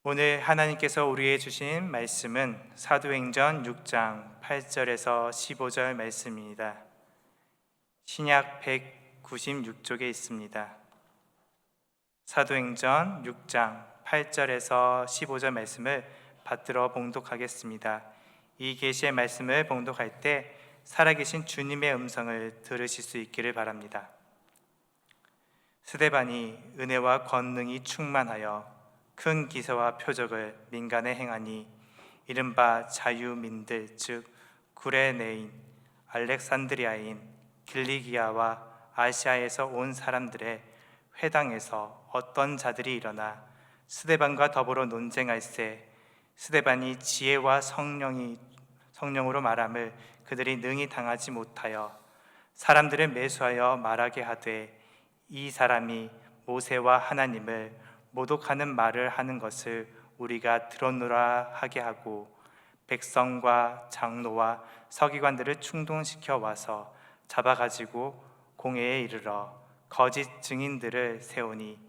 오늘 하나님께서 우리에게 주신 말씀은 사도행전 6장 8절에서 15절 말씀입니다. 신약 196쪽에 있습니다. 사도행전 6장 8절에서 15절 말씀을 받들어 봉독하겠습니다. 이 계시의 말씀을 봉독할 때 살아계신 주님의 음성을 들으실 수 있기를 바랍니다. 스데반이 은혜와 권능이 충만하여 큰 기사와 표적을 민간에 행하니 이른바 자유민들 즉 구레네인, 알렉산드리아인, 길리기아와 아시아에서 온 사람들의 회당에서 어떤 자들이 일어나 스데반과 더불어 논쟁할세 스데반이 지혜와 성령으로 말함을 그들이 능히 당하지 못하여 사람들을 매수하여 말하게 하되 이 사람이 모세와 하나님을 모독하는 말을 하는 것을 우리가 들었노라 하게 하고 백성과 장로와 서기관들을 충동시켜 와서 잡아가지고 공회에 이르러 거짓 증인들을 세우니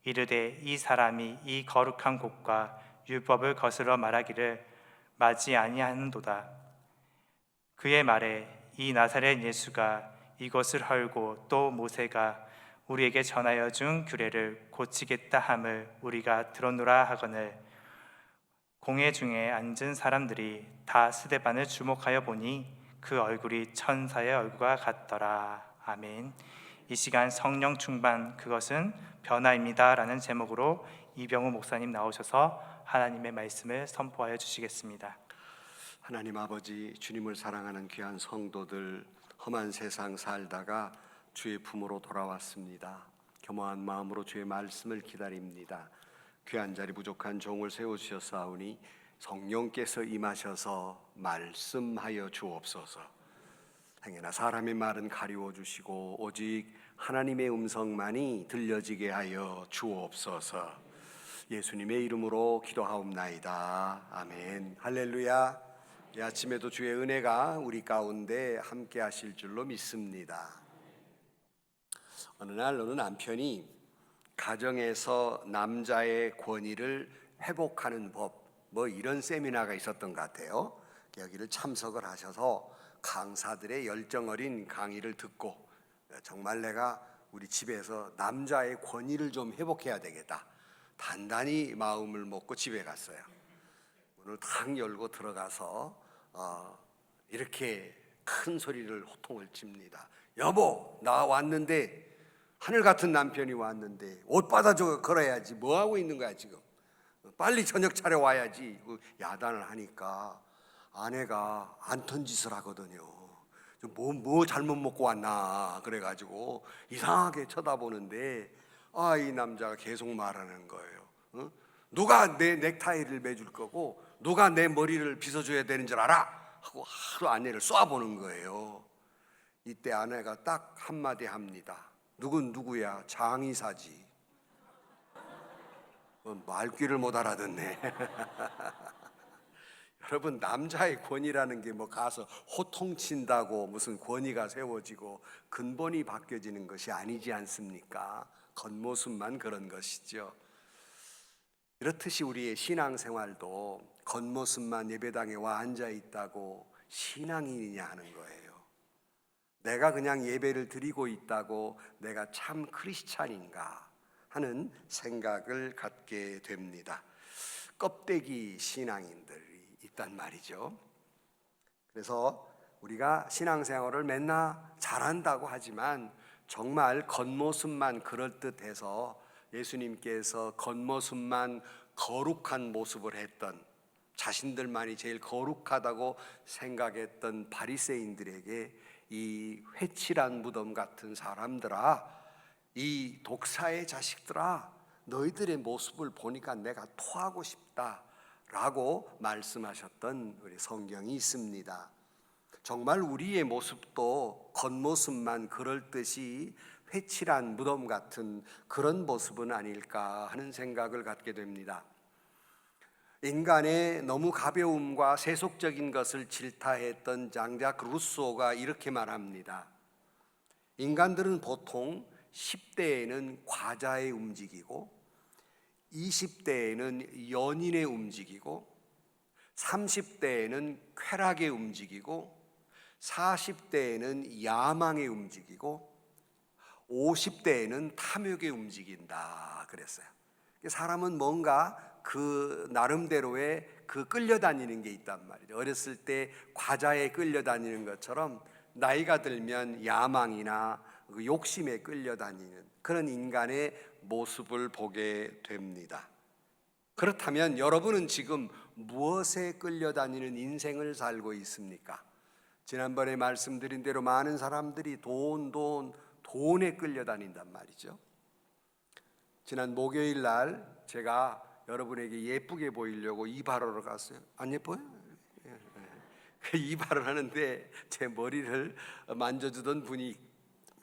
이르되 이 사람이 이 거룩한 곳과 율법을 거스러 말하기를 마지 아니하는도다. 그의 말에 이 나사렛 예수가 이것을 헐고 또 모세가 우리에게 전하여 준 규례를 고치겠다 함을 우리가 들었노라 하거늘 공회 중에 앉은 사람들이 다 스데반을 주목하여 보니 그 얼굴이 천사의 얼굴과 같더라. 아멘. 이 시간 성령 충만 그것은 변화입니다 라는 제목으로 이병우 목사님 나오셔서 하나님의 말씀을 선포하여 주시겠습니다. 하나님 아버지, 주님을 사랑하는 귀한 성도들, 험한 세상 살다가 주의 품으로 돌아왔습니다. 겸허한 마음으로 주의 말씀을 기다립니다. 귀한 자리 부족한 종을 세우셨사오니 성령께서 임하셔서 말씀하여 주옵소서. 행여나 사람의 말은 가리워 주시고 오직 하나님의 음성만이 들려지게 하여 주옵소서. 예수님의 이름으로 기도하옵나이다. 아멘. 할렐루야. 이 아침에도 주의 은혜가 우리 가운데 함께 하실 줄로 믿습니다. 어느 날 어느 남편이 가정에서 남자의 권위를 회복하는 법 이런 세미나가 있었던 것 같아요. 여기를 참석을 하셔서 강사들의 열정 어린 강의를 듣고 정말 내가 우리 집에서 남자의 권위를 좀 회복해야 되겠다, 단단히 마음을 먹고 집에 갔어요. 문을 탁 열고 들어가서 이렇게 큰 소리를 호통을 칩니다. 여보, 나 왔는데, 하늘 같은 남편이 왔는데 옷 받아줘 걸어야지. 뭐 하고 있는 거야 지금? 빨리 저녁 차려 와야지. 야단을 하니까 아내가 안 턴짓을 하거든요. 뭐 잘못 먹고 왔나 그래가지고 이상하게 쳐다보는데 이 남자가 계속 말하는 거예요. 누가 내 넥타이를 매줄 거고 누가 내 머리를 빗어줘야 되는 줄 알아? 하고 하루 아내를 쏴보는 거예요. 이때 아내가 딱 한마디 합니다. 누군 누구야? 장의사지. 말귀를 못 알아듣네. 여러분, 남자의 권위라는 게 가서 호통친다고 무슨 권위가 세워지고 근본이 바뀌어지는 것이 아니지 않습니까? 겉모습만 그런 것이죠. 이렇듯이 우리의 신앙생활도 겉모습만 예배당에 와 앉아 있다고 신앙인이냐 하는 거예요. 내가 그냥 예배를 드리고 있다고 내가 참 크리스찬인가 하는 생각을 갖게 됩니다. 껍데기 신앙인들이 있단 말이죠. 그래서 우리가 신앙생활을 맨날 잘한다고 하지만 정말 겉모습만 그럴듯해서 예수님께서 겉모습만 거룩한 모습을 했던, 자신들만이 제일 거룩하다고 생각했던 바리새인들에게 이 회칠한 무덤 같은 사람들아, 이 독사의 자식들아, 너희들의 모습을 보니까 내가 토하고 싶다 라고 말씀하셨던 우리 성경이 있습니다. 정말 우리의 모습도 겉모습만 그럴듯이 회칠한 무덤 같은 그런 모습은 아닐까 하는 생각을 갖게 됩니다. 인간의 너무 가벼움과 세속적인 것을 질타했던 장작 루소가 이렇게 말합니다. 인간들은 보통 10대에는 과자에 움직이고 20대에는 연인에 움직이고 30대에는 쾌락에 움직이고 40대에는 야망에 움직이고 50대에는 탐욕에 움직인다 그랬어요. 사람은 뭔가 그 나름대로의 그 끌려다니는 게 있단 말이죠. 어렸을 때 과자에 끌려다니는 것처럼 나이가 들면 야망이나 그 욕심에 끌려다니는 그런 인간의 모습을 보게 됩니다. 그렇다면 여러분은 지금 무엇에 끌려다니는 인생을 살고 있습니까? 지난번에 말씀드린 대로 많은 사람들이 돈에 끌려다닌단 말이죠. 지난 목요일 날 제가 여러분에게 예쁘게 보이려고 이발하러 갔어요. 안 예뻐요? 그 이발을 하는데 제 머리를 만져주던 분이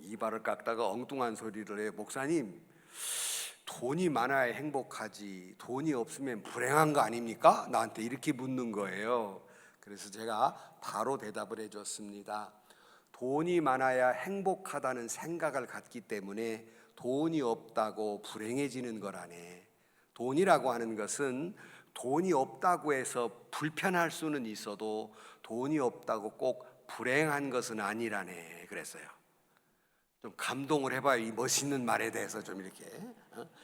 이발을 깎다가 엉뚱한 소리를 해요. 목사님, 돈이 많아야 행복하지 돈이 없으면 불행한 거 아닙니까? 나한테 이렇게 묻는 거예요. 그래서 제가 바로 대답을 해줬습니다. 돈이 많아야 행복하다는 생각을 갖기 때문에 돈이 없다고 불행해지는 거라네. 돈이라고 하는 것은 돈이 없다고 해서 불편할 수는 있어도 돈이 없다고 꼭 불행한 것은 아니라네 그랬어요. 좀 감동을 해봐요. 이 멋있는 말에 대해서 좀 이렇게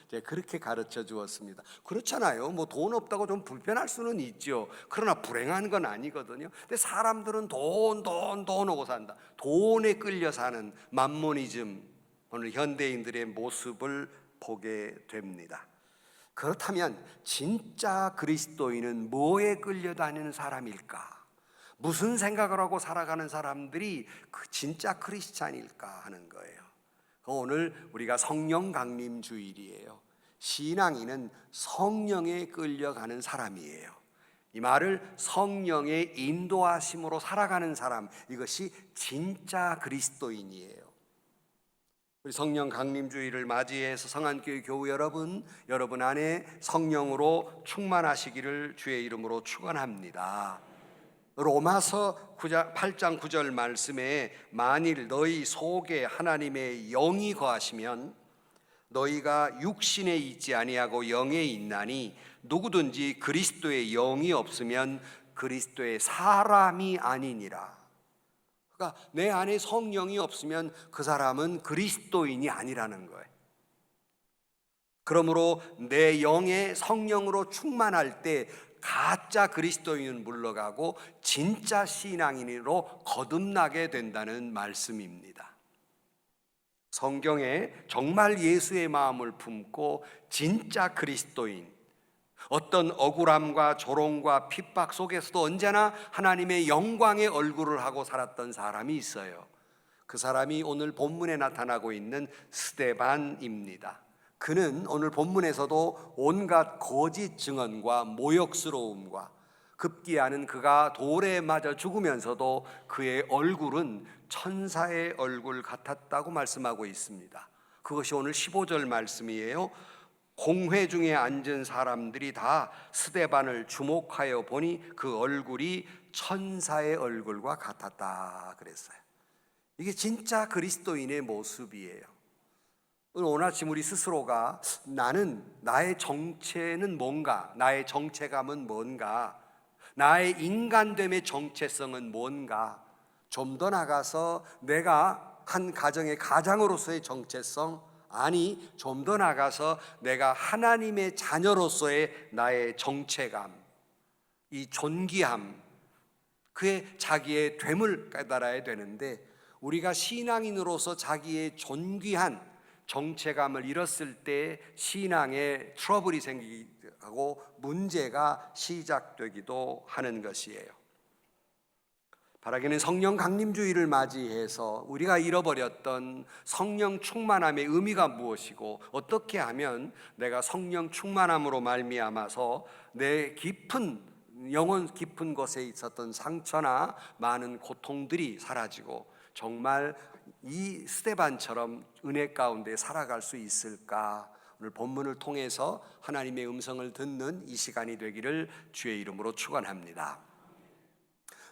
제가 그렇게 가르쳐 주었습니다. 그렇잖아요. 뭐 돈 없다고 좀 불편할 수는 있죠. 그러나 불행한 건 아니거든요. 근데 사람들은 돈 하고 산다. 돈에 끌려 사는 만모니즘, 오늘 현대인들의 모습을 보게 됩니다. 그렇다면 진짜 그리스도인은 뭐에 끌려다니는 사람일까? 무슨 생각을 하고 살아가는 사람들이 그 진짜 크리스찬일까 하는 거예요. 오늘 우리가 성령 강림 주일이에요. 신앙인은 성령에 끌려가는 사람이에요. 이 말을 성령의 인도하심으로 살아가는 사람, 이것이 진짜 그리스도인이에요. 우리 성령 강림 주일을 맞이해서 성안교회 교우 여러분 안에 성령으로 충만하시기를 주의 이름으로 축원합니다. 로마서 8장 9절 말씀에 만일 너희 속에 하나님의 영이 거하시면 너희가 육신에 있지 아니하고 영에 있나니 누구든지 그리스도의 영이 없으면 그리스도의 사람이 아니니라. 그러니까 내 안에 성령이 없으면 그 사람은 그리스도인이 아니라는 거예요. 그러므로 내 영에 성령으로 충만할 때 가짜 그리스도인은 물러가고 진짜 신앙인으로 거듭나게 된다는 말씀입니다. 성경에 정말 예수의 마음을 품고 진짜 그리스도인, 어떤 억울함과 조롱과 핍박 속에서도 언제나 하나님의 영광의 얼굴을 하고 살았던 사람이 있어요. 그 사람이 오늘 본문에 나타나고 있는 스데반입니다. 그는 오늘 본문에서도 온갖 거짓 증언과 모욕스러움과 급기야는 그가 돌에 맞아 죽으면서도 그의 얼굴은 천사의 얼굴 같았다고 말씀하고 있습니다. 그것이 오늘 15절 말씀이에요. 공회 중에 앉은 사람들이 다 스데반을 주목하여 보니 그 얼굴이 천사의 얼굴과 같았다 그랬어요. 이게 진짜 그리스도인의 모습이에요. 오늘 아침 우리 스스로가 나의 정체는 뭔가, 나의 정체감은 뭔가, 나의 인간됨의 정체성은 뭔가, 좀 더 나가서 내가 한 가정의 가장으로서의 정체성, 아니 좀 더 나가서 내가 하나님의 자녀로서의 나의 정체감, 이 존귀함, 그의 자기의 됨을 깨달아야 되는데, 우리가 신앙인으로서 자기의 존귀한 정체감을 잃었을 때 신앙에 트러블이 생기고 문제가 시작되기도 하는 것이에요. 바라기는 성령 강림주의를 맞이해서 우리가 잃어버렸던 성령 충만함의 의미가 무엇이고 어떻게 하면 내가 성령 충만함으로 말미암아서 내 깊은 영혼 깊은 곳에 있었던 상처나 많은 고통들이 사라지고 정말 이 스데반처럼 은혜 가운데 살아갈 수 있을까? 오늘 본문을 통해서 하나님의 음성을 듣는 이 시간이 되기를 주의 이름으로 축원합니다.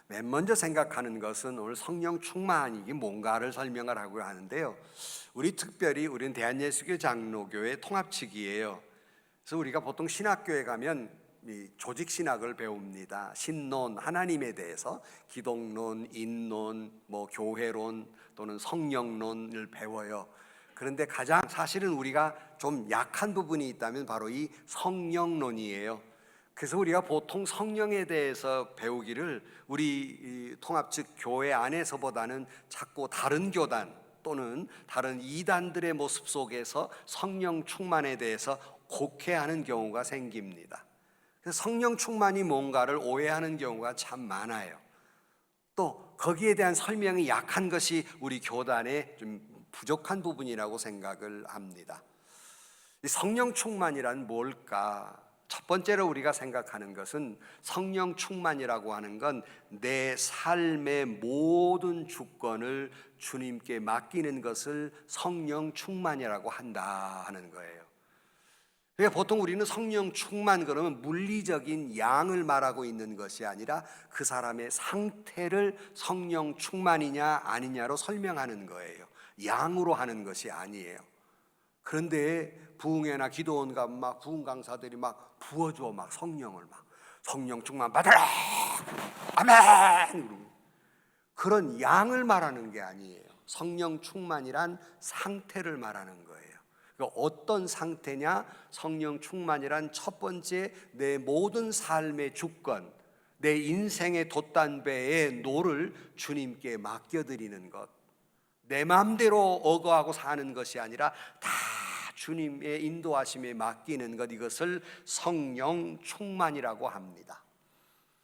맨 먼저 생각하는 것은 오늘 성령 충만이 뭔가를 설명을 하고 하는데요. 우리는 대한예수교 장로교회 통합측이에요. 그래서 우리가 보통 신학교에 가면 이 조직 신학을 배웁니다. 신론, 하나님에 대해서 기독론, 인론, 교회론 또는 성령론을 배워요. 그런데 가장 사실은 우리가 좀 약한 부분이 있다면 바로 이 성령론이에요. 그래서 우리가 보통 성령에 대해서 배우기를 우리 통합 즉 교회 안에서보다는 자꾸 다른 교단 또는 다른 이단들의 모습 속에서 성령 충만에 대해서 곡해하는 경우가 생깁니다. 그래서 성령 충만이 뭔가를 오해하는 경우가 참 많아요. 또 거기에 대한 설명이 약한 것이 우리 교단의 좀 부족한 부분이라고 생각을 합니다. 이 성령 충만이란 뭘까? 첫 번째로 우리가 생각하는 것은 성령 충만이라고 하는 건 내 삶의 모든 주권을 주님께 맡기는 것을 성령 충만이라고 한다 하는 거예요. 그러니까 보통 우리는 성령 충만 그러면 물리적인 양을 말하고 있는 것이 아니라 그 사람의 상태를 성령 충만이냐 아니냐로 설명하는 거예요. 양으로 하는 것이 아니에요. 그런데 부흥회나 기도원 가면 막 부흥 강사들이 막 부어줘 막 성령을 막 성령 충만 받아라 아멘 그런 양을 말하는 게 아니에요. 성령 충만이란 상태를 말하는 거예요. 그러니까 어떤 상태냐? 성령 충만이란 첫 번째 내 모든 삶의 주권, 내 인생의 돛단배의 노를 주님께 맡겨드리는 것, 내 마음대로 어거하고 사는 것이 아니라 다 주님의 인도하심에 맡기는 것, 이것을 성령 충만이라고 합니다.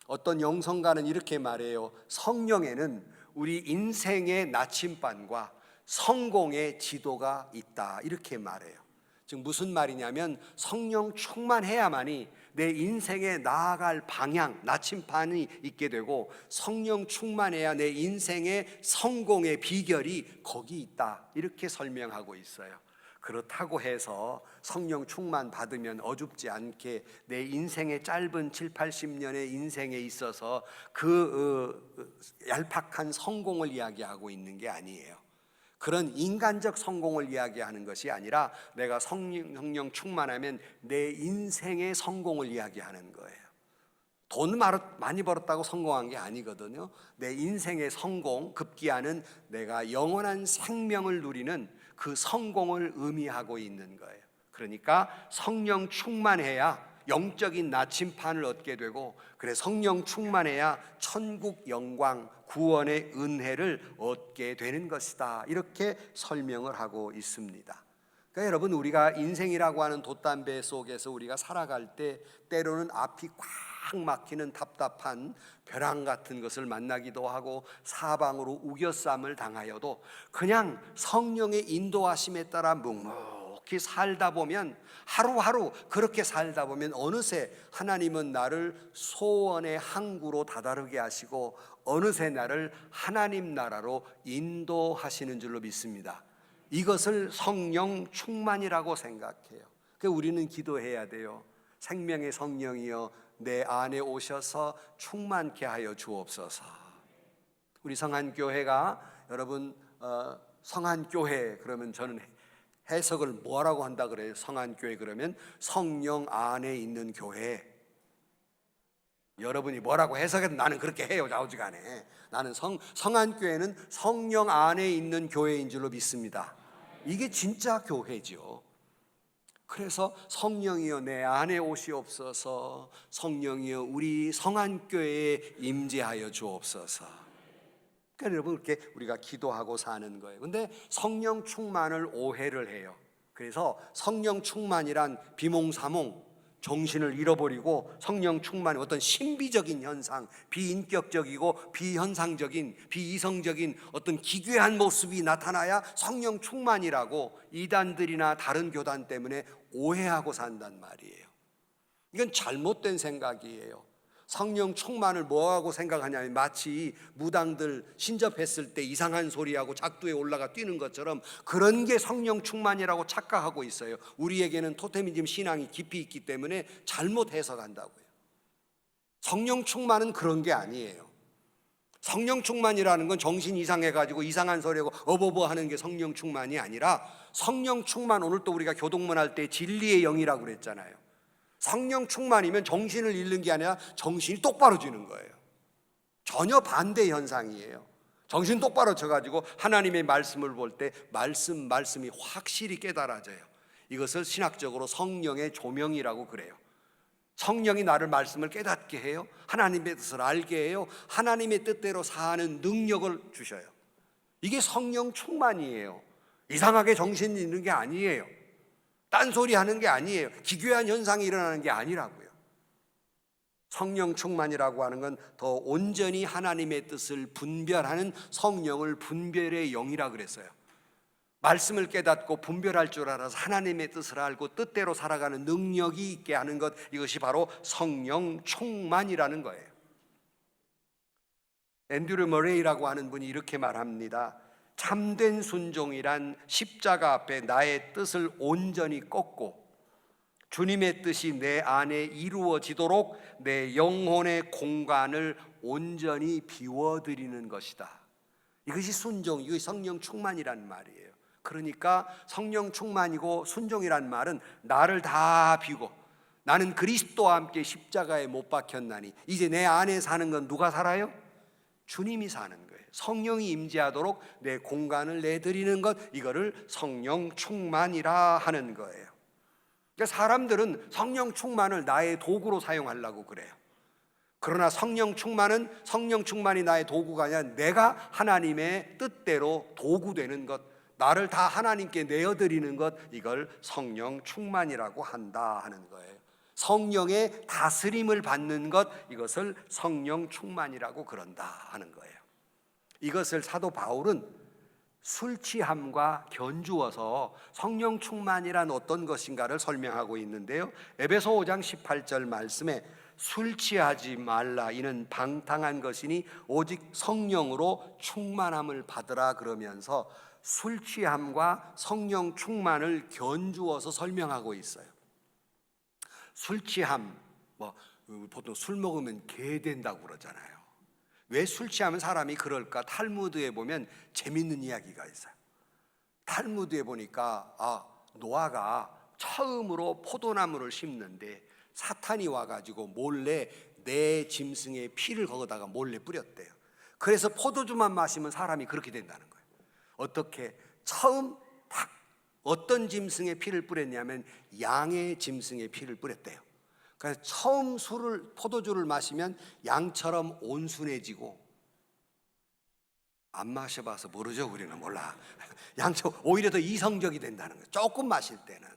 어떤 영성가는 이렇게 말해요. 성령에는 우리 인생의 나침반과 성공의 지도가 있다 이렇게 말해요. 즉 무슨 말이냐면 성령 충만해야만이 내 인생에 나아갈 방향, 나침반이 있게 되고 성령 충만해야 내 인생의 성공의 비결이 거기 있다 이렇게 설명하고 있어요. 그렇다고 해서 성령 충만 받으면 어줍지 않게 내 인생의 짧은 7, 80년의 인생에 있어서 그 얄팍한 성공을 이야기하고 있는 게 아니에요. 그런 인간적 성공을 이야기하는 것이 아니라 내가 성령 충만하면 내 인생의 성공을 이야기하는 거예요. 돈 많이 벌었다고 성공한 게 아니거든요. 내 인생의 성공, 급기야는 내가 영원한 생명을 누리는 그 성공을 의미하고 있는 거예요. 그러니까 성령 충만해야 영적인 나침판을 얻게 되고, 그래 성령 충만해야 천국 영광, 구원의 은혜를 얻게 되는 것이다 이렇게 설명을 하고 있습니다. 그러니까 여러분, 우리가 인생이라고 하는 돛담배 속에서 우리가 살아갈 때 때로는 앞이 꽉 막히는 답답한 벼랑 같은 것을 만나기도 하고 사방으로 우겨쌈을 당하여도 그냥 성령의 인도하심에 따라 묵묵히 살다 보면, 하루하루 그렇게 살다 보면 어느새 하나님은 나를 소원의 항구로 다다르게 하시고 어느새 나를 하나님 나라로 인도하시는 줄로 믿습니다. 이것을 성령 충만이라고 생각해요. 그러니까 우리는 기도해야 돼요. 생명의 성령이여 내 안에 오셔서 충만케 하여 주옵소서. 우리 성한교회가 여러분 성한교회 그러면 저는 해석을 뭐라고 한다 그래요? 성한교회 그러면 성령 안에 있는 교회. 여러분이 뭐라고 해석해도 나는 그렇게 해요. 좌우지간에 나는 성한교회는 성령 안에 있는 교회인 줄로 믿습니다. 이게 진짜 교회죠. 그래서 성령이여 내 안에 오시옵소서, 성령이여 우리 성한교회에 임재하여 주옵소서. 그러니까 여러분 이렇게 우리가 기도하고 사는 거예요. 근데 성령 충만을 오해를 해요. 그래서 성령 충만이란 비몽사몽 정신을 잃어버리고 성령 충만이 어떤 신비적인 현상, 비인격적이고 비현상적인 비이성적인 어떤 기괴한 모습이 나타나야 성령 충만이라고 이단들이나 다른 교단 때문에 오해하고 산단 말이에요. 이건 잘못된 생각이에요. 성령 충만을 뭐하고 생각하냐면 마치 무당들 신접했을 때 이상한 소리하고 작두에 올라가 뛰는 것처럼 그런 게 성령 충만이라고 착각하고 있어요. 우리에게는 토테미즘 신앙이 깊이 있기 때문에 잘못 해석한다고요. 성령 충만은 그런 게 아니에요. 성령 충만이라는 건 정신 이상해가지고 이상한 소리하고 어버버 하는 게 성령 충만이 아니라, 성령 충만 오늘 또 우리가 교동문 할 때 진리의 영이라고 그랬잖아요. 성령 충만이면 정신을 잃는 게 아니라 정신이 똑바로 지는 거예요. 전혀 반대 현상이에요. 정신 똑바로 쳐가지고 하나님의 말씀을 볼 때 말씀이 확실히 깨달아져요. 이것을 신학적으로 성령의 조명이라고 그래요. 성령이 나를 말씀을 깨닫게 해요. 하나님의 뜻을 알게 해요. 하나님의 뜻대로 사는 능력을 주셔요. 이게 성령 충만이에요. 이상하게 정신 잃는 게 아니에요. 딴소리 하는 게 아니에요. 기괴한 현상이 일어나는 게 아니라고요. 성령 충만이라고 하는 건 더 온전히 하나님의 뜻을 분별하는 성령을 분별의 영이라 그랬어요. 말씀을 깨닫고 분별할 줄 알아서 하나님의 뜻을 알고 뜻대로 살아가는 능력이 있게 하는 것, 이것이 바로 성령 충만이라는 거예요. 앤드류 머레이라고 하는 분이 이렇게 말합니다. 참된 순종이란 십자가 앞에 나의 뜻을 온전히 꺾고 주님의 뜻이 내 안에 이루어지도록 내 영혼의 공간을 온전히 비워드리는 것이다. 이것이 순종, 이것이 성령 충만이란 말이에요. 그러니까 성령 충만이고 순종이란 말은 나를 다 비고 나는 그리스도와 함께 십자가에 못 박혔나니 이제 내 안에 사는 건 누가 살아요? 주님이 사는 거예요. 성령이 임재하도록 내 공간을 내드리는 것, 이거를 성령 충만이라 하는 거예요. 그러니까 사람들은 성령 충만을 나의 도구로 사용하려고 그래요. 그러나 성령 충만이 나의 도구가 아니라 내가 하나님의 뜻대로 도구 되는 것, 나를 다 하나님께 내어드리는 것, 이걸 성령 충만이라고 한다 하는 거예요. 성령의 다스림을 받는 것, 이것을 성령 충만이라고 그런다 하는 거예요. 이것을 사도 바울은 술 취함과 견주어서 성령 충만이란 어떤 것인가를 설명하고 있는데요, 에베소 5장 18절 말씀에 술 취하지 말라, 이는 방탕한 것이니 오직 성령으로 충만함을 받으라 그러면서 술 취함과 성령 충만을 견주어서 설명하고 있어요. 술 취함, 보통 술 먹으면 개 된다고 그러잖아요. 왜 술 취하면 사람이 그럴까? 탈무드에 보면 재밌는 이야기가 있어요. 탈무드에 보니까 노아가 처음으로 포도나무를 심는데 사탄이 와가지고 몰래 내 짐승의 피를 거기다가 몰래 뿌렸대요. 그래서 포도주만 마시면 사람이 그렇게 된다는 거예요. 어떻게? 처음 딱 어떤 짐승의 피를 뿌렸냐면 양의 짐승의 피를 뿌렸대요. 그래서 처음 포도주를 마시면 양처럼 온순해지고, 안 마셔봐서 모르죠, 우리는 몰라. 양처럼 오히려 더 이성적이 된다는 거예요, 조금 마실 때는.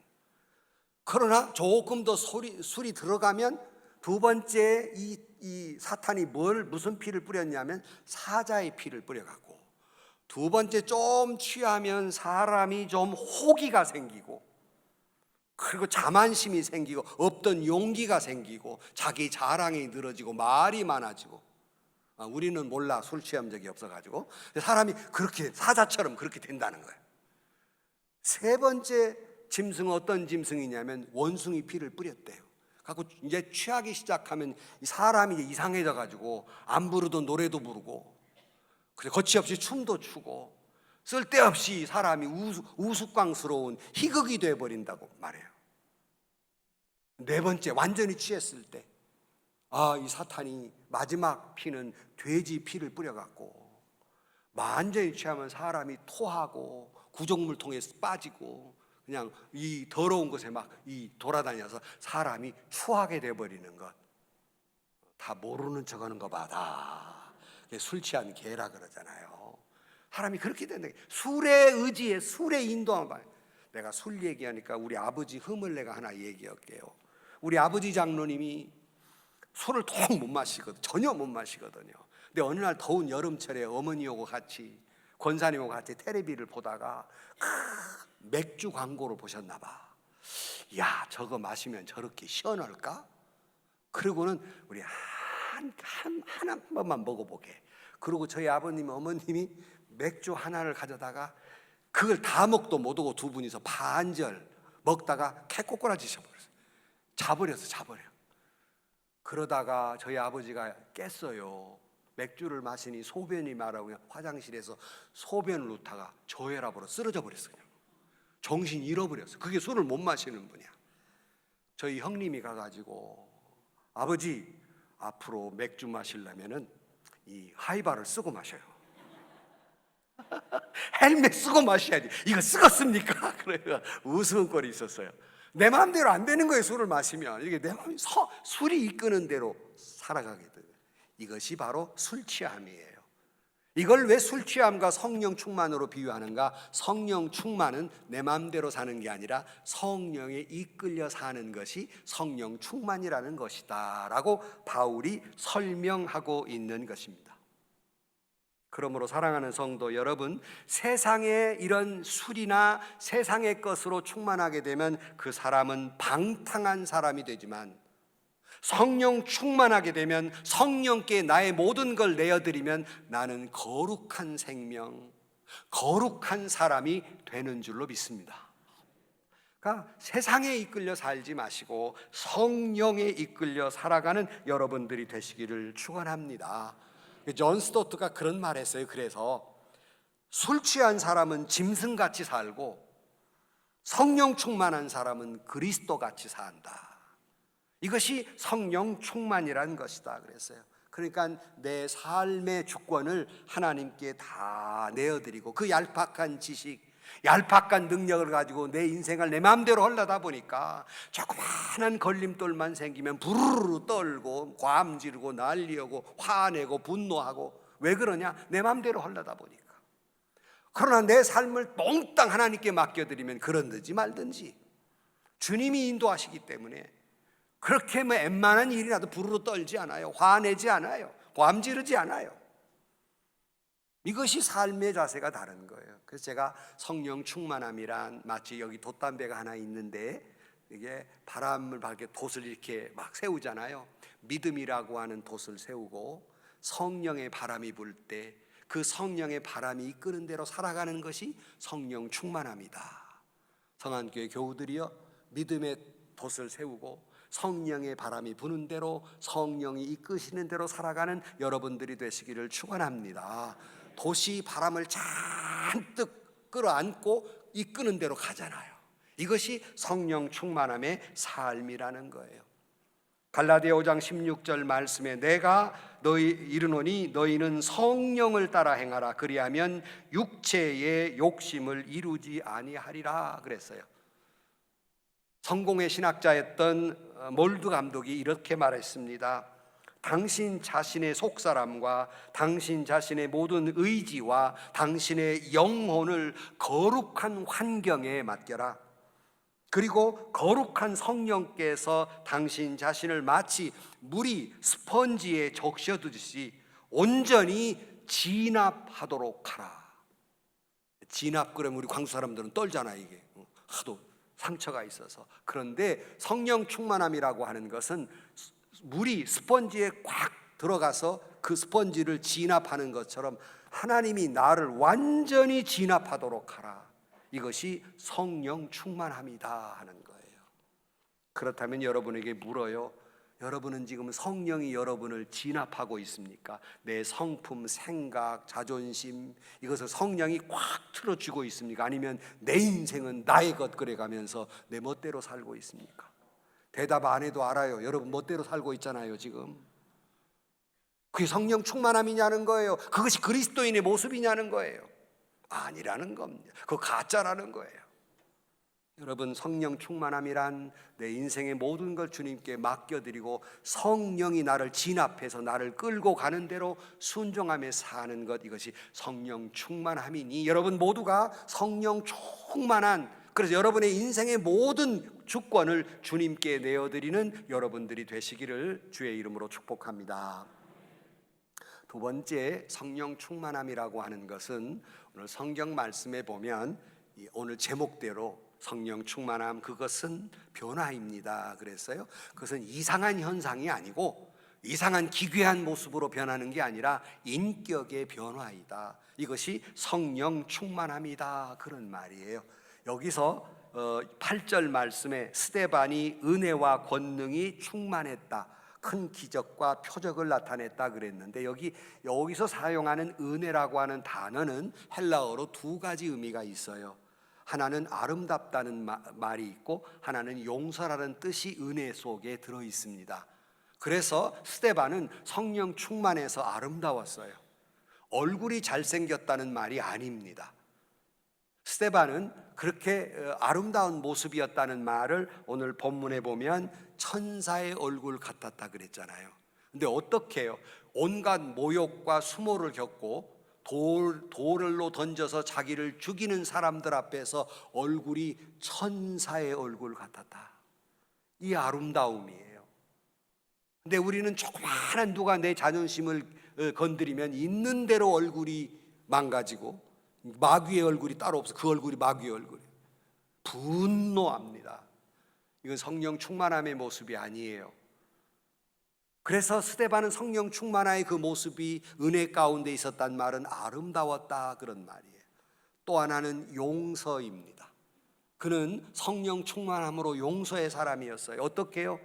그러나 조금 더 술이 들어가면 두 번째 이 사탄이 무슨 피를 뿌렸냐면 사자의 피를 뿌려갖고, 두 번째 좀 취하면 사람이 좀 호기가 생기고, 그리고 자만심이 생기고 없던 용기가 생기고 자기 자랑이 늘어지고 말이 많아지고. 우리는 몰라, 술 취한 적이 없어가지고. 사람이 그렇게 사자처럼 그렇게 된다는 거예요. 세 번째 짐승은 어떤 짐승이냐면 원숭이 피를 뿌렸대요. 갖고 이제 취하기 시작하면 사람이 이제 이상해져 가지고 안 부르던 노래도 부르고, 거치없이 춤도 추고, 쓸데없이 사람이 우스꽝스러운 희극이 되어버린다고 말해요. 네 번째, 완전히 취했을 때 이 사탄이 마지막 피는 돼지 피를 뿌려갖고, 완전히 취하면 사람이 토하고 구정물 통해서 빠지고 그냥 이 더러운 곳에 막 돌아다녀서 사람이 추하게 돼버리는 것. 다 모르는 척하는 거 봐. 술 취한 개라 그러잖아요. 사람이 그렇게 된다. 술에 의지해, 술에 인도하면 봐요. 내가 술 얘기하니까 우리 아버지 흠을 내가 하나 얘기할게요. 우리 아버지 장로님이 술을 통 못 마시거든요. 전혀 못 마시거든요. 근데 어느 날 더운 여름철에 어머니하고 같이, 권사님하고 같이 텔레비를 보다가 맥주 광고를 보셨나 봐. 야, 저거 마시면 저렇게 시원할까? 그리고는 우리 한 번만 먹어보게. 그리고 저희 아버님, 어머님이 맥주 하나를 가져다가 그걸 다 먹도 못하고 두 분이서 반절 먹다가 캐꼬꼬라지셔버렸어요. 자버려. 그러다가 저희 아버지가 깼어요. 맥주를 마시니 소변이 마라고 그냥 화장실에서 소변을 놓다가 저혈압으로 쓰러져 버렸어요. 정신 잃어버렸어요. 그게 술을 못 마시는 분이야. 저희 형님이 가가지고 아버지 앞으로 맥주 마시려면은 이 하이바를 쓰고 마셔요. 헬멧 쓰고 마셔야지. 이거 쓰겠습니까? 그래가 웃은 꼴이 있었어요. 내 마음대로 안 되는 거예요. 술을 마시면 이게 내 마음이 술이 이끄는 대로 살아가게 돼요. 이것이 바로 술 취함이에요. 이걸 왜 술 취함과 성령 충만으로 비유하는가? 성령 충만은 내 마음대로 사는 게 아니라 성령에 이끌려 사는 것이 성령 충만이라는 것이다 라고 바울이 설명하고 있는 것입니다. 그러므로 사랑하는 성도 여러분, 세상에 이런 술이나 세상의 것으로 충만하게 되면 그 사람은 방탕한 사람이 되지만, 성령 충만하게 되면 성령께 나의 모든 걸 내어드리면 나는 거룩한 생명, 거룩한 사람이 되는 줄로 믿습니다. 그러니까 세상에 이끌려 살지 마시고 성령에 이끌려 살아가는 여러분들이 되시기를 축원합니다. 존 스토트가 그런 말 했어요. 그래서 술 취한 사람은 짐승같이 살고 성령 충만한 사람은 그리스도같이 산다. 이것이 성령 충만이라는 것이다 그랬어요. 그러니까 내 삶의 주권을 하나님께 다 내어드리고 그 얄팍한 지식, 얄팍한 능력을 가지고 내 인생을 내 마음대로 하려다 보니까 조그마한 걸림돌만 생기면 부르르 떨고 곪지르고 난리하고 화내고 분노하고. 왜 그러냐? 내 마음대로 하려다 보니까. 그러나 내 삶을 몽땅 하나님께 맡겨드리면 그런든지 말든지 주님이 인도하시기 때문에 그렇게 웬만한 일이라도 부르르 떨지 않아요. 화내지 않아요. 곪지르지 않아요. 이것이 삶의 자세가 다른 거예요. 그래서 제가 성령 충만함이란, 마치 여기 돛담배가 하나 있는데 이게 바람을 밝게 돛을 이렇게 막 세우잖아요. 믿음이라고 하는 돛을 세우고 성령의 바람이 불 때 그 성령의 바람이 이끄는 대로 살아가는 것이 성령 충만함이다. 성안교회 교우들이여, 믿음의 돛을 세우고 성령의 바람이 부는 대로 성령이 이끄시는 대로 살아가는 여러분들이 되시기를 축원합니다. 돛이 바람을 잔뜩 끌어안고 이끄는 대로 가잖아요. 이것이 성령 충만함의 삶이라는 거예요. 갈라디아 5장 16절 말씀에 내가 너희 이르노니 너희는 성령을 따라 행하라 그리하면 육체의 욕심을 이루지 아니하리라 그랬어요. 성공의 신학자였던 몰두 감독이 이렇게 말했습니다. 당신 자신의 속사람과 당신 자신의 모든 의지와 당신의 영혼을 거룩한 환경에 맡겨라. 그리고 거룩한 성령께서 당신 자신을 마치 물이 스펀지에 적셔두듯이 온전히 진압하도록 하라. 진압 그러면 우리 광주 사람들은 떨잖아. 이게 하도 상처가 있어서. 그런데 성령 충만함이라고 하는 것은 물이 스펀지에 꽉 들어가서 그 스펀지를 진압하는 것처럼 하나님이 나를 완전히 진압하도록 하라. 이것이 성령 충만함이다 하는 거예요. 그렇다면 여러분에게 물어요. 여러분은 지금 성령이 여러분을 진압하고 있습니까? 내 성품, 생각, 자존심, 이것을 성령이 꽉 틀어쥐고 있습니까? 아니면 내 인생은 나의 것 그래가면서 내 멋대로 살고 있습니까? 대답 안 해도 알아요. 여러분 멋대로 살고 있잖아요 지금. 그게 성령 충만함이냐는 거예요. 그것이 그리스도인의 모습이냐는 거예요. 아니라는 겁니다. 그거 가짜라는 거예요. 여러분, 성령 충만함이란 내 인생의 모든 걸 주님께 맡겨드리고 성령이 나를 진압해서 나를 끌고 가는 대로 순종하며 사는 것, 이것이 성령 충만함이니 여러분 모두가 성령 충만한, 그래서 여러분의 인생의 모든 주권을 주님께 내어드리는 여러분들이 되시기를 주의 이름으로 축복합니다. 두 번째, 성령 충만함이라고 하는 것은 오늘 성경 말씀에 보면 오늘 제목대로 성령 충만함, 그것은 변화입니다 그랬어요. 그것은 이상한 현상이 아니고 이상한 기괴한 모습으로 변하는 게 아니라 인격의 변화이다. 이것이 성령 충만함이다 그런 말이에요. 여기서 8절 말씀에 스데반이 은혜와 권능이 충만했다, 큰 기적과 표적을 나타냈다 그랬는데 여기서 사용하는 은혜라고 하는 단어는 헬라어로 두 가지 의미가 있어요. 하나는 아름답다는 말이 있고 하나는 용서라는 뜻이 은혜 속에 들어 있습니다. 그래서 스데반은 성령 충만해서 아름다웠어요. 얼굴이 잘생겼다는 말이 아닙니다. 스데반은 그렇게 아름다운 모습이었다는 말을 오늘 본문에 보면 천사의 얼굴 같았다 그랬잖아요. 근데 어떻게 해요? 온갖 모욕과 수모를 겪고 돌로 던져서 자기를 죽이는 사람들 앞에서 얼굴이 천사의 얼굴 같았다. 이 아름다움이에요. 근데 우리는 조그마한 누가 내 자존심을 건드리면 있는 대로 얼굴이 망가지고 마귀의 얼굴이 따로 없어. 그 얼굴이 마귀의 얼굴이에요. 분노합니다. 이건 성령 충만함의 모습이 아니에요. 그래서 스데반은 성령 충만함의 그 모습이 은혜 가운데 있었단 말은 아름다웠다 그런 말이에요. 또 하나는 용서입니다. 그는 성령 충만함으로 용서의 사람이었어요. 어떻게 해요?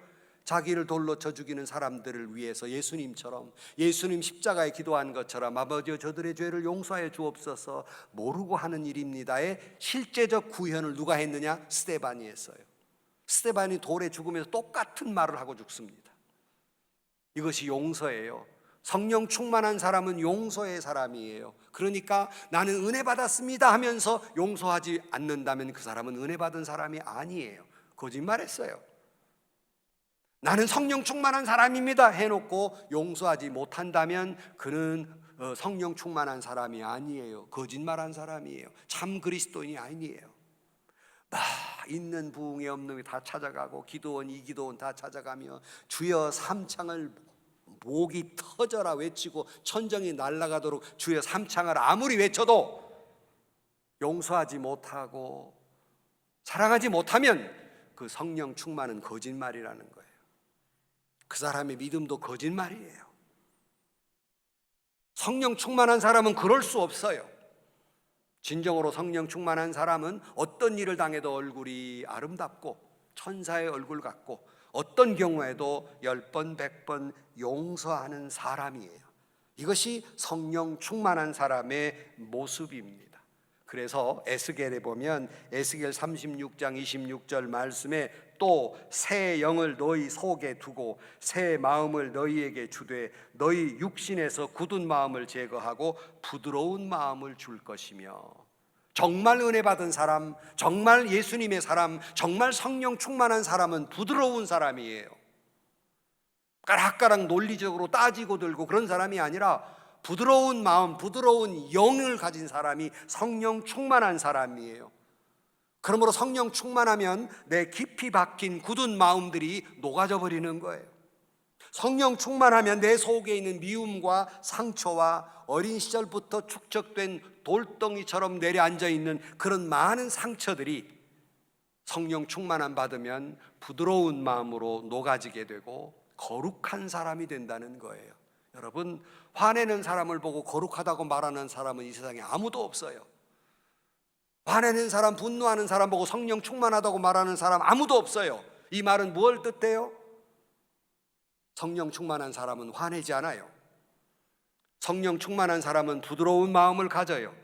자기를 돌로 쳐 죽이는 사람들을 위해서 예수님처럼, 예수님 십자가에 기도한 것처럼 아버지여 저들의 죄를 용서하여 주옵소서, 모르고 하는 일입니다의 실제적 구현을 누가 했느냐? 스데반이 했어요. 스데반이 돌에 죽으면서 똑같은 말을 하고 죽습니다. 이것이 용서예요. 성령 충만한 사람은 용서의 사람이에요. 그러니까 나는 은혜 받았습니다 하면서 용서하지 않는다면 그 사람은 은혜 받은 사람이 아니에요. 거짓말했어요. 나는 성령 충만한 사람입니다 해놓고 용서하지 못한다면 그는 성령 충만한 사람이 아니에요. 거짓말한 사람이에요. 참 그리스도인이 아니에요. 있는 부흥에 없는 다 찾아가고 기도원 이기도원 다 찾아가며 주여 삼창을 목이 터져라 외치고 천정이 날아가도록 주여 삼창을 아무리 외쳐도 용서하지 못하고 사랑하지 못하면 그 성령 충만은 거짓말이라는 거예요. 그 사람의 믿음도 거짓말이에요. 성령 충만한 사람은 그럴 수 없어요. 진정으로 성령 충만한 사람은 어떤 일을 당해도 얼굴이 아름답고 천사의 얼굴 같고 어떤 경우에도 10번 100번 용서하는 사람이에요. 이것이 성령 충만한 사람의 모습입니다. 그래서 에스겔에 보면 에스겔 36장 26절 말씀에 또 새 영을 너희 속에 두고 새 마음을 너희에게 주되 너희 육신에서 굳은 마음을 제거하고 부드러운 마음을 줄 것이며, 정말 은혜 받은 사람, 정말 예수님의 사람, 정말 성령 충만한 사람은 부드러운 사람이에요. 까락까락 논리적으로 따지고 들고 그런 사람이 아니라 부드러운 마음, 부드러운 영을 가진 사람이 성령 충만한 사람이에요. 그러므로 성령 충만하면 내 깊이 박힌 굳은 마음들이 녹아져 버리는 거예요. 성령 충만하면 내 속에 있는 미움과 상처와 어린 시절부터 축적된 돌덩이처럼 내려앉아 있는 그런 많은 상처들이 성령 충만함 받으면 부드러운 마음으로 녹아지게 되고 거룩한 사람이 된다는 거예요. 여러분, 화내는 사람을 보고 거룩하다고 말하는 사람은 이 세상에 아무도 없어요. 화내는 사람, 분노하는 사람 보고 성령 충만하다고 말하는 사람 아무도 없어요. 이 말은 무엇을 뜻해요? 성령 충만한 사람은 화내지 않아요. 성령 충만한 사람은 부드러운 마음을 가져요.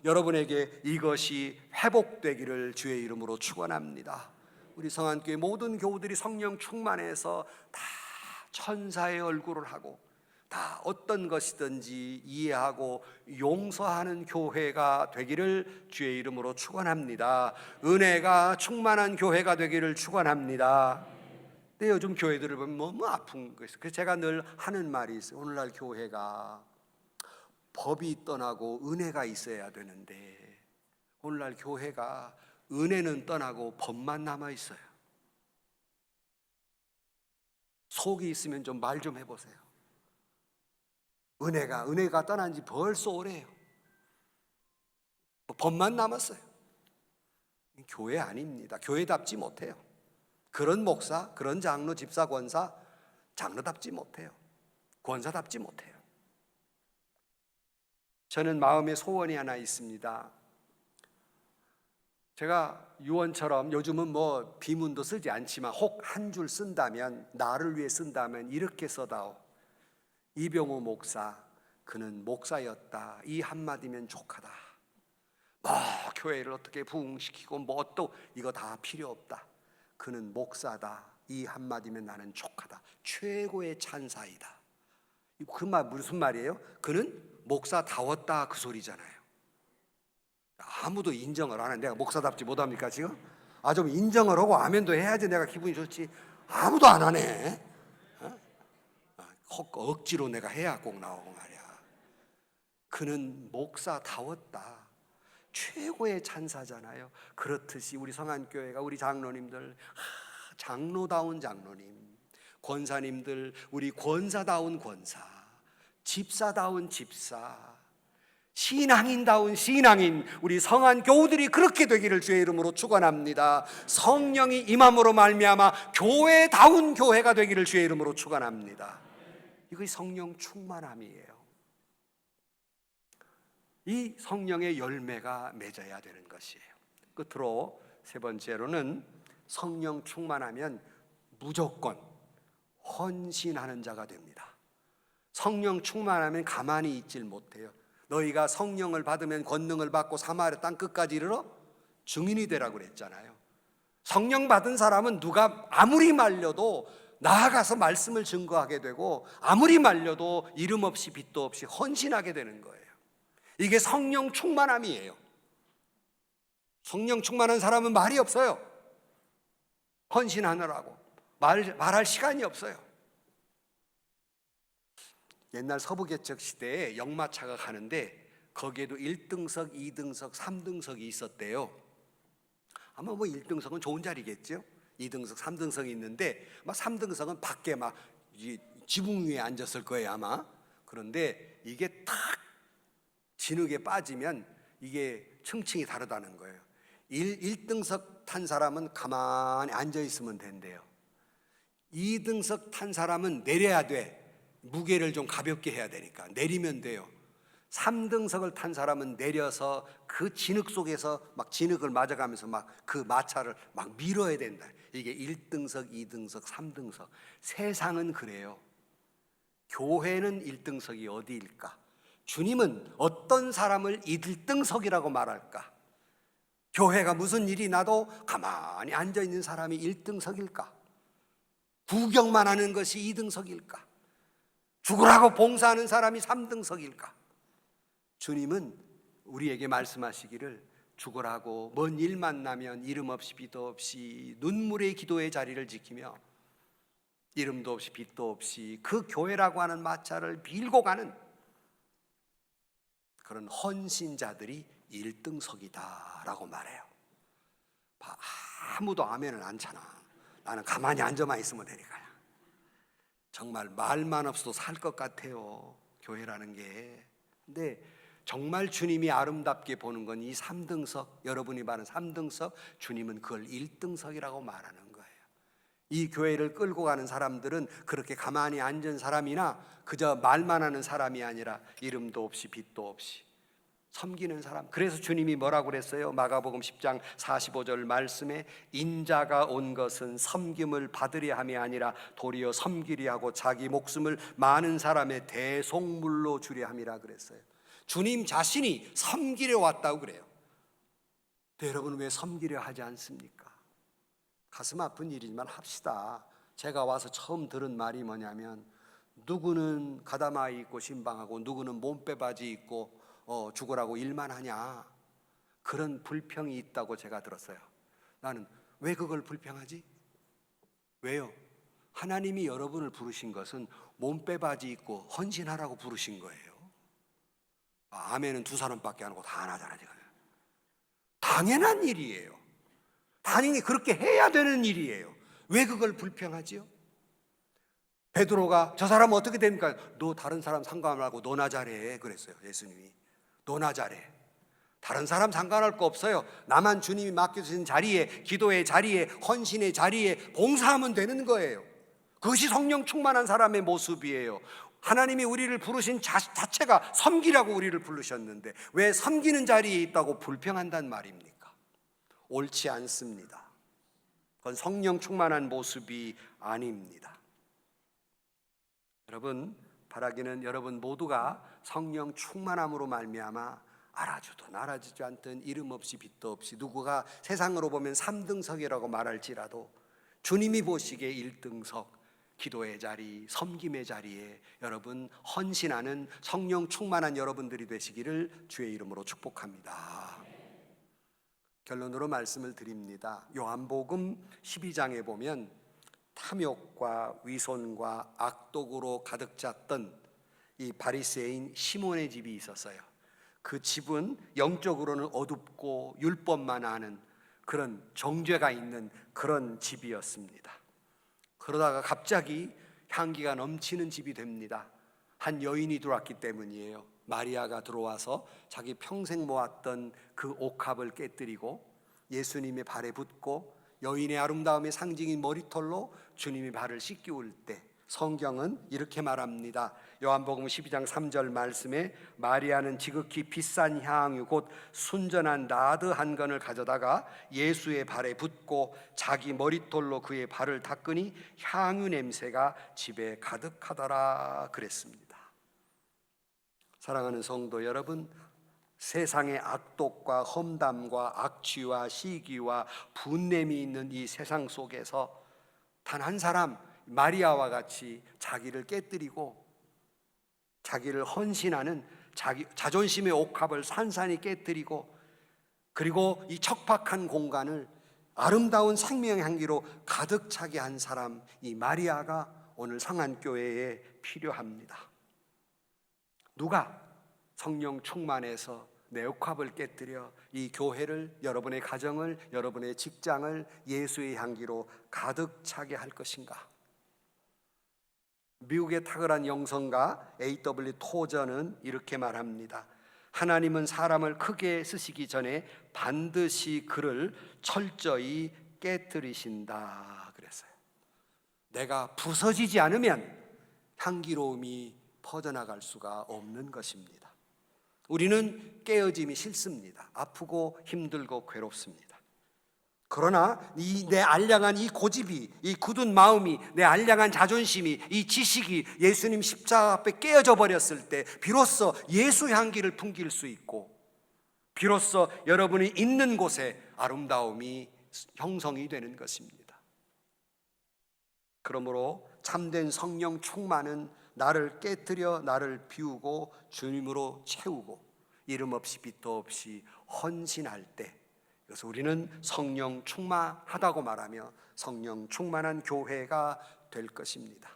여러분에게 이것이 회복되기를 주의 이름으로 축원합니다. 우리 성안교회 모든 교우들이 성령 충만해서 다 천사의 얼굴을 하고 다 어떤 것이든지 이해하고 용서하는 교회가 되기를 주의 이름으로 축원합니다. 은혜가 충만한 교회가 되기를 축원합니다. 근데 요즘 교회들을 보면 너무 아픈 거예요. 그래서 제가 늘 하는 말이 있어요. 오늘날 교회가 법이 떠나고 은혜가 있어야 되는데 오늘날 교회가 은혜는 떠나고 법만 남아 있어요. 속이 있으면 좀 말 좀 해보세요. 은혜가 떠난 지 벌써 오래예요. 법만 남았어요. 교회 아닙니다. 교회답지 못해요. 그런 목사, 그런 장로, 집사, 권사, 장로답지 못해요. 권사답지 못해요. 저는 마음의 소원이 하나 있습니다. 제가 유언처럼 요즘은 뭐 비문도 쓰지 않지만 혹 한 줄 쓴다면, 나를 위해 쓴다면 이렇게 써다오. 이병호 목사, 그는 목사였다. 이 한마디면 족하다. 교회를 어떻게 부흥시키고 뭐 또 이거 다 필요 없다. 그는 목사다. 이 한마디면 나는 족하다. 최고의 찬사이다. 그 말 무슨 말이에요? 그는 목사다웠다 그 소리잖아요. 아무도 인정을 안 해. 내가 목사답지 못합니까 지금? 좀 인정을 하고 아멘도 해야지 내가 기분이 좋지. 아무도 안 하네. 억지로 내가 해야 꼭 나오고 말이야. 그는 목사다웠다. 최고의 찬사잖아요. 그렇듯이 우리 성안교회가 우리 장로님들, 장로다운 장로님, 권사님들, 우리 권사다운 권사, 집사다운 집사, 신앙인다운 신앙인, 우리 성안교우들이 그렇게 되기를 주의 이름으로 축원합니다. 성령이 임함으로 말미암아 교회다운 교회가 되기를 주의 이름으로 축원합니다. 이것이 성령 충만함이에요. 이 성령의 열매가 맺어야 되는 것이에요. 끝으로 세 번째로는 성령 충만하면 무조건 헌신하는 자가 됩니다. 성령 충만하면 가만히 있질 못해요. 너희가 성령을 받으면 권능을 받고 사마리아 땅 끝까지 이르러 증인이 되라고 그랬잖아요. 성령 받은 사람은 누가 아무리 말려도 나아가서 말씀을 증거하게 되고, 아무리 말려도 이름 없이 빚도 없이 헌신하게 되는 거예요. 이게 성령 충만함이에요. 성령 충만한 사람은 말이 없어요. 헌신하느라고 말할 시간이 없어요. 옛날 서부개척 시대에 역마차가 가는데 거기에도 1등석, 2등석, 3등석이 있었대요. 아마 뭐 1등석은 좋은 자리겠죠. 2등석, 3등석이 있는데 막 3등석은 밖에 막 지붕 위에 앉았을 거예요 아마. 그런데 이게 탁 진흙에 빠지면 이게 층층이 다르다는 거예요. 1등석 탄 사람은 가만히 앉아 있으면 된대요. 2등석 탄 사람은 내려야 돼. 무게를 좀 가볍게 해야 되니까 내리면 돼요. 3등석을 탄 사람은 내려서 그 진흙 속에서 막 진흙을 맞아가면서 막 그 마차를 막 밀어야 된다. 이게 1등석, 2등석, 3등석. 세상은 그래요. 교회는 1등석이 어디일까? 주님은 어떤 사람을 1등석이라고 말할까? 교회가 무슨 일이 나도 가만히 앉아있는 사람이 1등석일까? 구경만 하는 것이 2등석일까? 죽으라고 봉사하는 사람이 3등석일까? 주님은 우리에게 말씀하시기를 죽으라고 먼 일만 나면 이름 없이 빚도 없이 눈물의 기도의 자리를 지키며 이름도 없이 빚도 없이 그 교회라고 하는 마차를 밀고 가는 그런 헌신자들이 1등석이다라고 말해요. 아무도 아멘을 안 차나. 나는 가만히 앉아만 있으면 되니까요. 정말 말만 없어도 살 것 같아요, 교회라는 게. 근데 정말 주님이 아름답게 보는 건 이 3등석, 여러분이 말하는 3등석, 주님은 그걸 1등석이라고 말하는 거예요. 이 교회를 끌고 가는 사람들은 그렇게 가만히 앉은 사람이나 그저 말만 하는 사람이 아니라 이름도 없이 빚도 없이 섬기는 사람. 그래서 주님이 뭐라고 그랬어요? 마가복음 10장 45절 말씀에 인자가 온 것은 섬김을 받으려 함이 아니라 도리어 섬기려 하고 자기 목숨을 많은 사람의 대속물로 주려 함이라 그랬어요. 주님 자신이 섬기려 왔다고 그래요. 근데 여러분 왜 섬기려 하지 않습니까? 가슴 아픈 일이지만 합시다. 제가 와서 처음 들은 말이 뭐냐면 누구는 가다마이 입고 신방하고 누구는 몸빼바지 입고 죽으라고 일만 하냐, 그런 불평이 있다고 제가 들었어요. 나는 왜 그걸 불평하지? 왜요? 하나님이 여러분을 부르신 것은 몸빼바지 입고 헌신하라고 부르신 거예요. 아멘은 두 사람밖에 안 하고 다 안 하잖아 지금. 당연한 일이에요. 당연히 그렇게 해야 되는 일이에요. 왜 그걸 불평하지요? 베드로가 저 사람은 어떻게 됩니까? 너 다른 사람 상관하고 너나 잘해 그랬어요. 예수님이 너나 잘해. 다른 사람 상관할 거 없어요. 나만 주님이 맡겨주신 자리에, 기도의 자리에, 헌신의 자리에 봉사하면 되는 거예요. 그것이 성령 충만한 사람의 모습이에요. 하나님이 우리를 부르신 자체가 섬기라고 우리를 부르셨는데 왜 섬기는 자리에 있다고 불평한단 말입니까? 옳지 않습니다. 그건 성령 충만한 모습이 아닙니다. 여러분, 바라기는 여러분 모두가 성령 충만함으로 말미암아 알아주든 알아주지 않든 이름 없이 빛도 없이 누구가 세상으로 보면 3등석이라고 말할지라도 주님이 보시기에 1등석, 기도의 자리, 섬김의 자리에 여러분 헌신하는 성령 충만한 여러분들이 되시기를 주의 이름으로 축복합니다. 결론으로 말씀을 드립니다. 요한복음 12장에 보면 탐욕과 위선과 악독으로 가득 찼던 이 바리새인 시몬의 집이 있었어요. 그 집은 영적으로는 어둡고 율법만 아는 그런 정죄가 있는 그런 집이었습니다. 그러다가 갑자기 향기가 넘치는 집이 됩니다. 한 여인이 들어왔기 때문이에요. 마리아가 들어와서 자기 평생 모았던 그 옥합을 깨뜨리고 예수님의 발에 붓고 여인의 아름다움의 상징인 머리털로 주님의 발을 씻기울 때 성경은 이렇게 말합니다. 요한복음 12장 3절 말씀에 마리아는 지극히 비싼 향유 곧 순전한 나드 한 건을 가져다가 예수의 발에 붓고 자기 머리털로 그의 발을 닦으니 향유 냄새가 집에 가득하더라 그랬습니다. 사랑하는 성도 여러분, 세상의 악독과 험담과 악취와 시기와 분냄이 있는 이 세상 속에서 단 한 사람 마리아와 같이 자기를 깨뜨리고 자기를 헌신하는 자기 자존심의 옥합을 산산히 깨뜨리고 그리고 이 척박한 공간을 아름다운 생명 향기로 가득 차게 한 사람, 이 마리아가 오늘 성안교회에 필요합니다. 누가 성령 충만해서 내 옥합을 깨뜨려 이 교회를, 여러분의 가정을, 여러분의 직장을 예수의 향기로 가득 차게 할 것인가? 미국의 탁월한 영성가 A.W. 토저는 이렇게 말합니다. 하나님은 사람을 크게 쓰시기 전에 반드시 그를 철저히 깨뜨리신다 그랬어요. 내가 부서지지 않으면 향기로움이 퍼져나갈 수가 없는 것입니다. 우리는 깨어짐이 싫습니다. 아프고 힘들고 괴롭습니다. 그러나 내 알량한 이 고집이, 이 굳은 마음이, 내 알량한 자존심이, 이 지식이 예수님 십자가 앞에 깨어져 버렸을 때 비로소 예수 향기를 풍길 수 있고 비로소 여러분이 있는 곳에 아름다움이 형성이 되는 것입니다. 그러므로 참된 성령 충만은 나를 깨뜨려 나를 비우고 주님으로 채우고 이름 없이 빛도 없이 헌신할 때, 그래서 우리는 성령 충만하다고 말하며 성령 충만한 교회가 될 것입니다.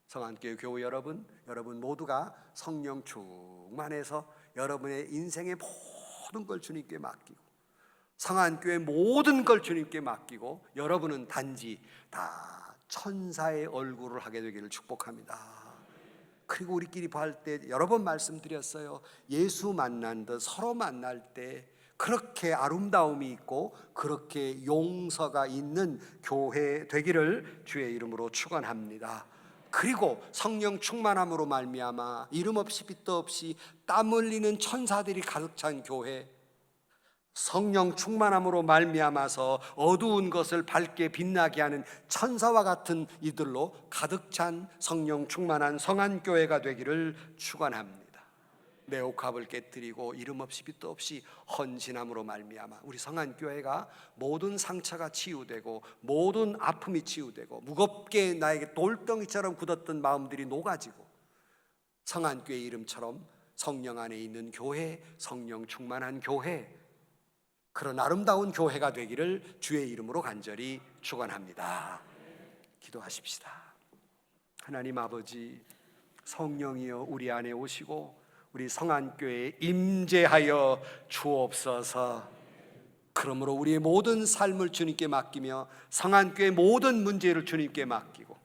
성안교회 교회 여러분 모두가 성령 충만해서 여러분의 인생의 모든 걸 주님께 맡기고 성안교회 모든 걸 주님께 맡기고 여러분은 단지 다 천사의 얼굴을 하게 되기를 축복합니다. 그리고 우리끼리 할 때 여러 번 말씀드렸어요. 예수 만난 듯 서로 만날 때 그렇게 아름다움이 있고 그렇게 용서가 있는 교회 되기를 주의 이름으로 축원합니다. 그리고 성령 충만함으로 말미암아 이름 없이 빛도 없이 땀 흘리는 천사들이 가득 찬 교회, 성령 충만함으로 말미암아서 어두운 것을 밝게 빛나게 하는 천사와 같은 이들로 가득 찬 성령 충만한 성안교회가 되기를 축원합니다. 내 옥합을 깨뜨리고 이름 없이 빛도 없이 헌신함으로 말미암아 우리 성안교회가 모든 상처가 치유되고 모든 아픔이 치유되고 무겁게 나에게 돌덩이처럼 굳었던 마음들이 녹아지고 성안교회 이름처럼 성령 안에 있는 교회, 성령 충만한 교회, 그런 아름다운 교회가 되기를 주의 이름으로 간절히 축원합니다. 기도하십시다. 하나님 아버지, 성령이여 우리 안에 오시고 우리 성안교회에 임재하여 주옵소서. 그러므로 우리의 모든 삶을 주님께 맡기며 성안교회의 모든 문제를 주님께 맡기고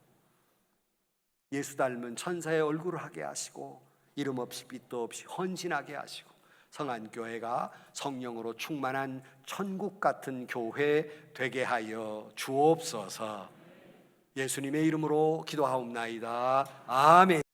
예수 닮은 천사의 얼굴을 하게 하시고 이름 없이 빛도 없이 헌신하게 하시고 성안교회가 성령으로 충만한 천국 같은 교회 되게 하여 주옵소서. 예수님의 이름으로 기도하옵나이다. 아멘.